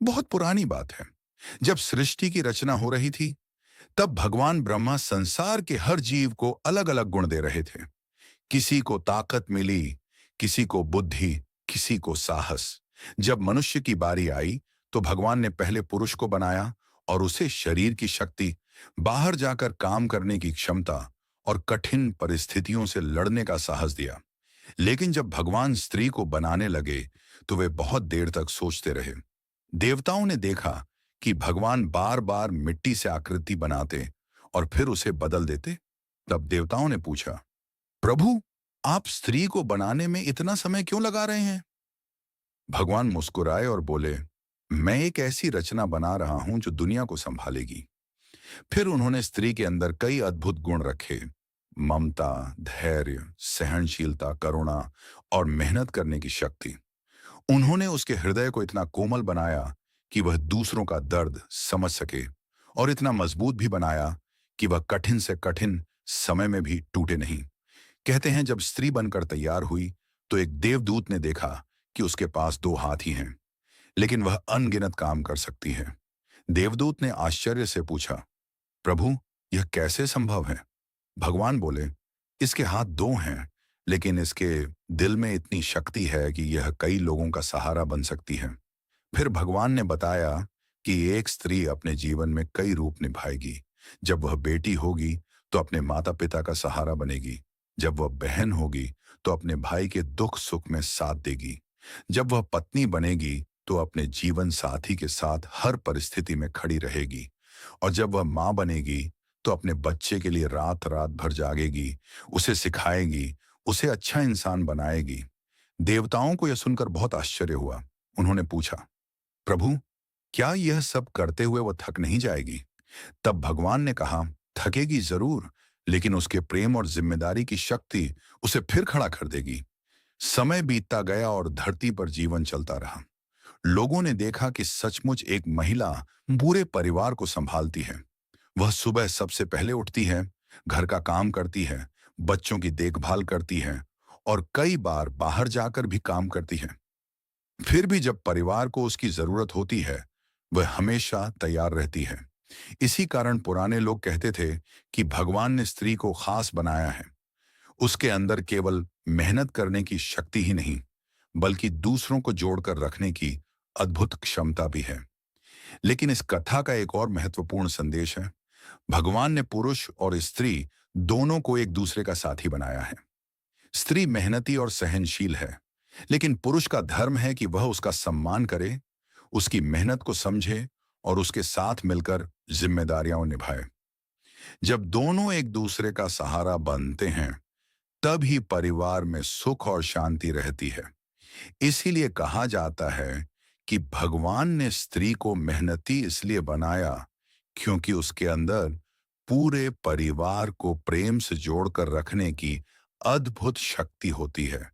बहुत पुरानी बात है। जब सृष्टि की रचना हो रही थी, तब भगवान ब्रह्मा संसार के हर जीव को अलग अलग गुण दे रहे थे। किसी को ताकत मिली, किसी को बुद्धि, किसी को साहस। जब मनुष्य की बारी आई, तो भगवान ने पहले पुरुष को बनाया और उसे शरीर की शक्ति, बाहर जाकर काम करने की क्षमता और कठिन परिस्थितियों से लड़ने का साहस दिया। लेकिन जब भगवान स्त्री को बनाने लगे, तो वे बहुत देर तक सोचते रहे। देवताओं ने देखा कि भगवान बार बार मिट्टी से आकृति बनाते और फिर उसे बदल देते। तब देवताओं ने पूछा, प्रभु, आप स्त्री को बनाने में इतना समय क्यों लगा रहे हैं? भगवान मुस्कुराए और बोले, मैं एक ऐसी रचना बना रहा हूं जो दुनिया को संभालेगी। फिर उन्होंने स्त्री के अंदर कई अद्भुत गुण रखे। ममता, धैर्य, सहनशीलता, करुणा और मेहनत करने की शक्ति। उन्होंने उसके हृदय को इतना कोमल बनाया कि वह दूसरों का दर्द समझ सके, और इतना मजबूत भी बनाया कि वह कठिन से कठिन समय में भी टूटे नहीं। कहते हैं, जब स्त्री बनकर तैयार हुई, तो एक देवदूत ने देखा कि उसके पास दो हाथ ही हैं, लेकिन वह अनगिनत काम कर सकती है। देवदूत ने आश्चर्य से पूछा, प्रभु, यह कैसे संभव है? भगवान बोले, इसके हाथ दो हैं, लेकिन इसके दिल में इतनी शक्ति है कि यह कई लोगों का सहारा बन सकती है। फिर भगवान ने बताया कि एक स्त्री अपने जीवन में कई रूप निभाएगी। जब वह बेटी होगी, तो अपने माता पिता का सहारा बनेगी। जब वह बहन होगी, तो अपने भाई के दुख सुख में साथ देगी। जब वह पत्नी बनेगी, तो अपने जीवन साथी के साथ हर परिस्थिति में खड़ी रहेगी। और जब वह माँ बनेगी, तो अपने बच्चे के लिए रात रात भर जागेगी, उसे सिखाएगी, उसे अच्छा इंसान बनाएगी। देवताओं को यह सुनकर बहुत आश्चर्य हुआ। उन्होंने पूछा, प्रभु, क्या यह सब करते हुए वह थक नहीं जाएगी? तब भगवान ने कहा, थकेगी जरूर, लेकिन उसके प्रेम और जिम्मेदारी की शक्ति उसे फिर खड़ा कर देगी। समय बीतता गया और धरती पर जीवन चलता रहा। लोगों ने देखा कि सचमुच एक महिला पूरे परिवार को संभालती है। वह सुबह सबसे पहले उठती है, घर का काम करती है, बच्चों की देखभाल करती है और कई बार बाहर जाकर भी काम करती है। फिर भी जब परिवार को उसकी जरूरत होती है, वह हमेशा तैयार रहती है। इसी कारण पुराने लोग कहते थे कि भगवान ने स्त्री को खास बनाया है। उसके अंदर केवल मेहनत करने की शक्ति ही नहीं, बल्कि दूसरों को जोड़कर रखने की अद्भुत क्षमता भी है। लेकिन इस कथा का एक और महत्वपूर्ण संदेश है। भगवान ने पुरुष और स्त्री दोनों को एक दूसरे का साथी बनाया है। स्त्री मेहनती और सहनशील है, लेकिन पुरुष का धर्म है कि वह उसका सम्मान करे, उसकी मेहनत को समझे और उसके साथ मिलकर जिम्मेदारियां निभाए। जब दोनों एक दूसरे का सहारा बनते हैं, तब ही परिवार में सुख और शांति रहती है। इसीलिए कहा जाता है कि भगवान ने स्त्री को मेहनती इसलिए बनाया, क्योंकि उसके अंदर पूरे परिवार को प्रेम से जोड़कर रखने की अद्भुत शक्ति होती है।